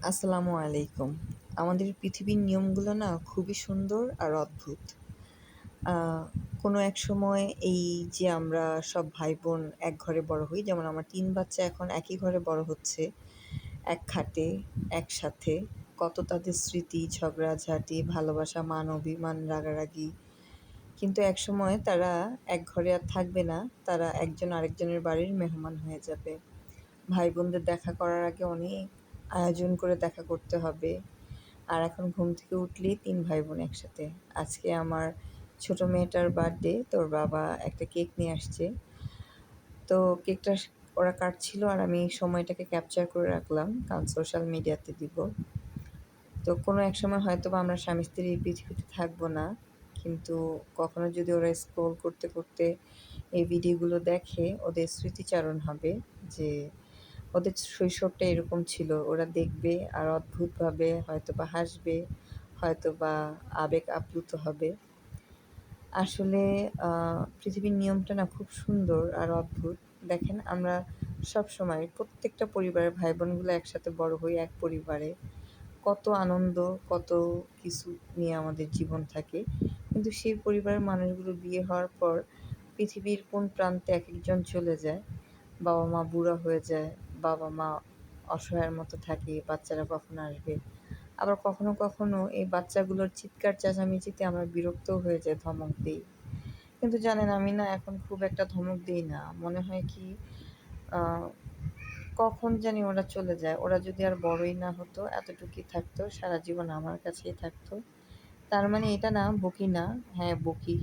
আসসালামু আলাইকুম। আমাদের পৃথিবীর নিয়মগুলো না খুবই সুন্দর আর অদ্ভুত। আ কোনো এক সময় এই যে আমরা সব ভাই-বোন এক ঘরে বড় হই, যেমন আমার ৩ বাচ্চা এখন একই ঘরে বড় হচ্ছে, এক খাটে, একসাথে। কত তাদের স্মৃতি, ঝগড়াঝাটি, ভালোবাসা, মান অভিমান, রাগারাগি। কিন্তু একসময় তারা এক ঘরে আর থাকবে না। তারা একজন আরেকজনের বাড়ির মেহমান হয়ে যাবে। ভাই-বোনদের দেখা করার আগে অনেক আয়োজন করে দেখা করতে হবে। আর এখন ঘুম থেকে উঠলেই ৩ ভাই-বোন একসাথে। আজকে আমার ছোট মেয়েটার বার্থডে। তোর বাবা একটা কেক নিয়ে আসছে। তো কেকটা ওরা কাটছিল আর আমি সময়টাকে ক্যাপচার করে রাখলাম, কারণ সোশ্যাল মিডিয়াতে দিব। তো কোনো এক সময় হয়তোবা আমরা স্বামী-স্ত্রী এই পৃথিবীতে থাকবো না। কিন্তু কখনো যদি ওরা স্ক্রল করতে, করতে এই ভিডিওগুলো দেখে, ওদের স্মৃতিচারণ হবে যে ওদের শৈশবটা এরকম ছিল। ওরা দেখবে আর অদ্ভুতভাবে হয়তোবা হাসবে, হয়তোবা আবেগ আপ্লুত হবে। আসলে আ পৃথিবীর নিয়মটা না খুব সুন্দর আর অদ্ভুত। দেখেন, আমরা সবসময় প্রত্যেকটা পরিবারের ভাই-বোনগুলো একসাথে বড় হই এক পরিবারে। কত আনন্দ, কত কিছু নিয়ে আমাদের জীবন থাকে। কিন্তু সেই পরিবারের মানুষগুলো বিয়ে হওয়ার পর পৃথিবীর কোন প্রান্তে একেকজন চলে যায়। বাবা-মা বুড়া হয়ে যায়, বাবা-মা অসহায়ের মতো থাকে, বাচ্চারা কখন আসবে? আবার কখনো, কখনো এই বাচ্চাগুলোর চিৎকার চেঁচামেচিতে আমরা বিরক্তও হয়ে যাই, ধমক দেই। কিন্তু জানেন, আমি না এখন খুব একটা ধমক দেই না। মনে হয় কি, আ কখন জানি ওরা চলে যায়। ওরা যদি আর বড়ই না হতো, এতটুকুই থাকতো, সারা জীবন আমার কাছেই থাকতো। তার মানে এটা না, বকি না। হ্যাঁ, বকি।